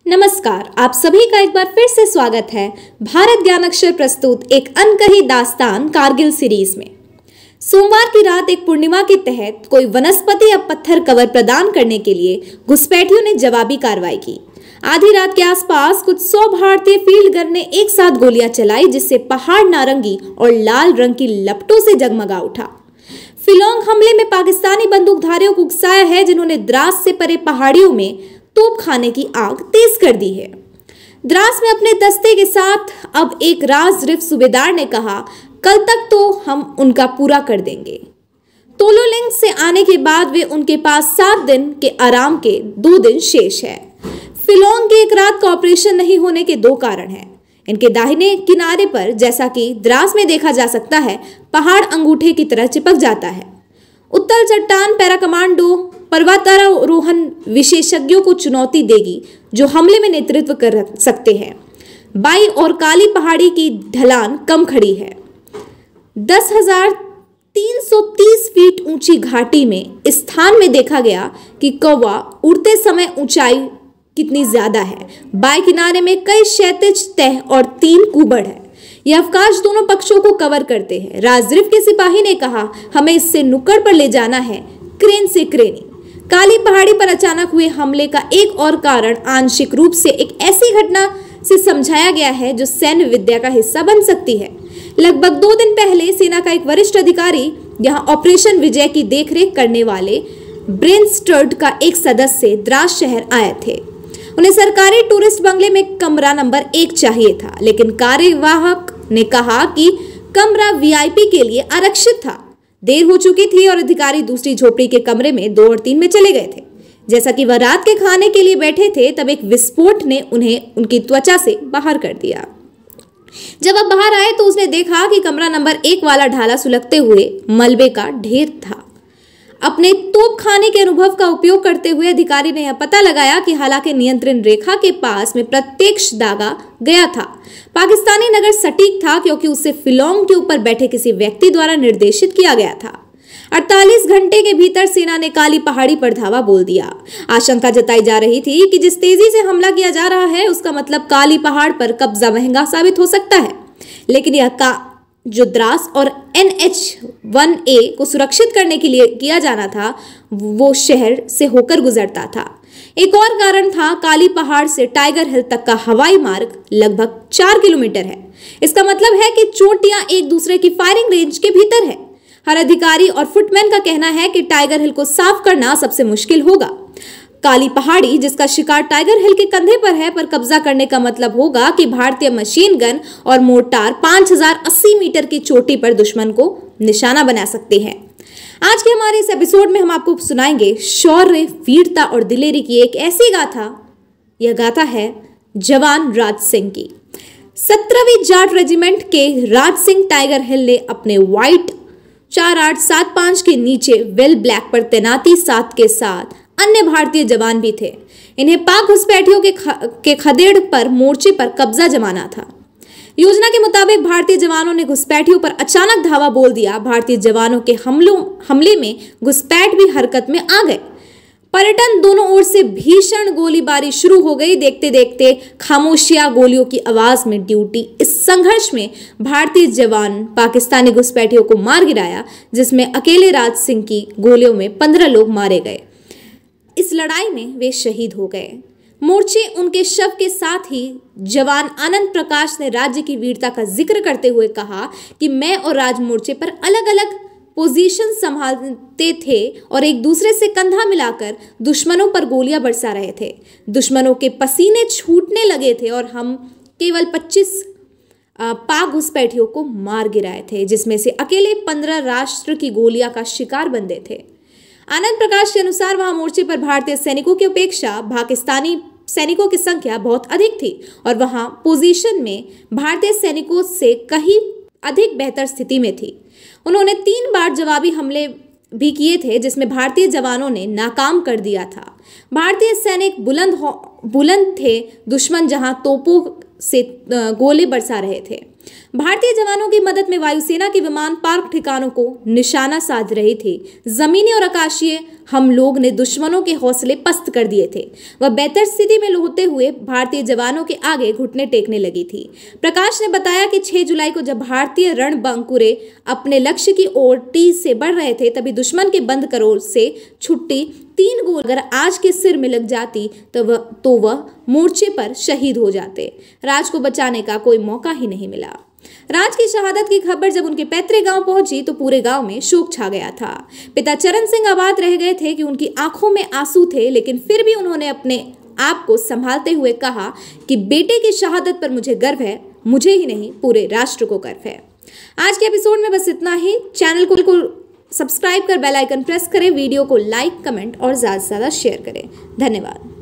नमस्कार, आप सभी का एक बार फिर से स्वागत है भारत ज्ञान अक्षर प्रस्तुत एक अनकही दास्तान कारगिल सीरीज में। सोमवार की रात एक पूर्णिमा के तहत कोई वनस्पति या पत्थर कवर प्रदान करने के लिए घुसपैठियों ने जवाबी कार्रवाई की। आधी रात के आसपास कुछ 100 भारतीय फील्ड गन ने एक साथ गोलियां चलाई, जिससे पहाड़ नारंगी और लाल रंग की लपटों से जगमगा उठा। फिलोंग हमले में पाकिस्तानी बंदूकधारियों को उकसाया है, जिन्होंने द्रास से परे पहाड़ियों में तोप खाने की आग तेज कर दी है। द्रास में अपने दस्ते के साथ अब एक राजरिफ सूबेदार ने कहा, कल तक तो हम उनका पूरा कर देंगे। तोलोलिंग से आने के बाद वे उनके पास 7 दिन के आराम के 2 दिन शेष है। फिलोंग के एक रात का ऑपरेशन नहीं होने के 2 कारण हैं। इनके दाहिने किनारे पर, जैसा कि द्रास में देखा जा सकता है, पहाड़ अंगूठे की तरह चिपक जाता है। उत्तर चट्टान पैरा कमांडो पर्वतारोहण विशेषज्ञों को चुनौती देगी, जो हमले में नेतृत्व कर सकते हैं। बाई और काली पहाड़ी की ढलान कम खड़ी है। 10,330 फीट ऊंची घाटी में इस स्थान में देखा गया कि कौवा उड़ते समय ऊंचाई कितनी ज्यादा है। बाएं किनारे में कई क्षैतिज तह और 3 कुबड़ है। यह अवकाश दोनों पक्षों को कवर करते हैं। राजरिफ के सिपाही ने कहा, हमें इससे नुक्कड़ पर ले जाना है, क्रेन से क्रेनी। काली पहाड़ी पर अचानक हुए हमले का एक और कारण आंशिक रूप से एक ऐसी घटना से समझाया गया है जो सैन्य विद्या का हिस्सा बन सकती है। लगभग 2 दिन पहले सेना का एक वरिष्ठ अधिकारी यहां ऑपरेशन विजय की देखरेख करने वाले ब्रेनस्टर्ड का एक सदस्य द्रास शहर आए थे। उन्हें सरकारी टूरिस्ट बंगले में कमरा नंबर 1 चाहिए था, लेकिन कार्यवाहक ने कहा कि कमरा वीआईपी के लिए आरक्षित था। देर हो चुकी थी और अधिकारी दूसरी झोपड़ी के कमरे में 2 और 3 में चले गए थे। जैसा कि वह रात के खाने के लिए बैठे थे, तब एक विस्फोट ने उन्हें उनकी त्वचा से बाहर कर दिया। जब वह बाहर आए तो उसने देखा कि कमरा नंबर 1 वाला ढाला सुलगते हुए मलबे का ढेर था। अपने तोप खाने के अनुभव का उपयोग करते हुए अधिकारी ने यह पता लगाया कि हालांकि नियंत्रण रेखा के पास में प्रत्यक्ष दागा गया था, पाकिस्तानी नगर सटीक था, क्योंकि उसे फिलोंग के ऊपर बैठे किसी व्यक्ति द्वारा निर्देशित किया गया था। 48 घंटे के भीतर सेना ने काली पहाड़ी पर धावा बोल दिया। आशंका जताई जा रही थी कि जिस तेजी से हमला किया जा रहा है, उसका मतलब काली पहाड़ पर कब्जा महंगा साबित हो सकता है। लेकिन यह जो द्रास और NH-1A को सुरक्षित करने के लिए किया जाना था, वो शहर से होकर गुजरता था। एक और कारण था, काली पहाड़ से टाइगर हिल तक का हवाई मार्ग लगभग 4 किलोमीटर है। इसका मतलब है कि चोटियां एक दूसरे की फायरिंग रेंज के भीतर है। हर अधिकारी और फुटमैन का कहना है कि टाइगर हिल को साफ करना सबसे मुश्किल होगा। काली पहाड़ी, जिसका शिकार टाइगर हिल के कंधे पर है, पर कब्जा करने का मतलब होगा कि भारतीय मशीन गन और मोर्टार 5080 मीटर की चोटी पर दुश्मन को निशाना बना सकते हैं। आज के हमारे इस एपिसोड में हम आपको सुनाएंगे शौर्य, वीरता और दिलेरी की एक ऐसी गाथा। यह गाथा है जवान राज सिंह की। 17वीं जाट रेजिमेंट के राज सिंह टाइगर हिल ने अपने व्हाइट 4875 के नीचे वेल ब्लैक पर तैनाती साथ के साथ अन्य भारतीय जवान भी थे। इन्हें पाक घुसपैठियों के खदेड़ पर मोर्चे पर कब्जा जमाना था। योजना के मुताबिक भारतीय जवानों ने घुसपैठियों पर अचानक धावा बोल दिया। भारतीय जवानों के हमले में घुसपैठ भी हरकत में आ गए। पर्यटन दोनों ओर से भीषण गोलीबारी शुरू हो गई। देखते देखते खामोशिया गोलियों की आवाज में ड्यूटी। इस संघर्ष में भारतीय जवान पाकिस्तानी घुसपैठियों को मार गिराया, जिसमें अकेले राज सिंह की गोलियों में 15 लोग मारे गए। इस लड़ाई में वे शहीद हो गए। मोर्चे उनके शव के साथ ही जवान आनंद प्रकाश ने राज्य की वीरता का जिक्र करते हुए कहा कि मैं और राज मोर्चे पर अलग अलग पोजीशन संभालते थे और एक दूसरे से कंधा मिलाकर दुश्मनों पर गोलियां बरसा रहे थे। दुश्मनों के पसीने छूटने लगे थे और हम केवल 25 पाक घुसपैठियों को मार गिराए थे, जिसमें से अकेले 15 राष्ट्र की गोलियां का शिकार बंदे थे। आनंद प्रकाश के अनुसार वहां मोर्चे पर भारतीय सैनिकों की अपेक्षा पाकिस्तानी सैनिकों की संख्या बहुत अधिक थी और वहां पोजीशन में भारतीय सैनिकों से कहीं अधिक बेहतर स्थिति में थी। उन्होंने 3 बार जवाबी हमले भी किए थे, जिसमें भारतीय जवानों ने नाकाम कर दिया था। भारतीय सैनिक बुलंद थे, दुश्मन जहां तोपों से गोले बरसा रहे थे। भारतीय जवानों की मदद में वायुसेना के विमान पार्क ठिकानों को निशाना साध रहे थे। जमीनी और आकाशीय हम लोग ने दुश्मनों के हौसले पस्त कर दिए थे। वह बेहतर स्थिति में होते हुए भारतीय जवानों के आगे घुटने टेकने लगी थी। प्रकाश ने बताया कि 6 जुलाई को जब भारतीय रणबांकुरे अपने लक्ष्य की ओर टी से बढ़ रहे थे, तभी दुश्मन के बंद करोड़ से छुट्टी 3 गोली अगर आज के सिर में लग जाती तो वह मोर्चे पर शहीद हो जाते। राज को बचाने का कोई मौका ही नहीं मिला। राज की शहादत की खबर जब उनके पैतृक गांव पहुंची तो पूरे गांव में शोक छा गया था। पिता चरण सिंह आबाद रह गए थे कि उनकी आंखों में आंसू थे, लेकिन फिर भी उन्होंने अपने आप को संभालते हुए कहा कि बेटे की शहादत पर मुझे गर्व है, मुझे ही नहीं पूरे राष्ट्र को गर्व है। आज के एपिसोड में बस इतना ही। चैनल को सब्सक्राइब कर बेल आइकन प्रेस करें, वीडियो को लाइक, कमेंट और ज्यादा से ज्यादा शेयर करें। धन्यवाद।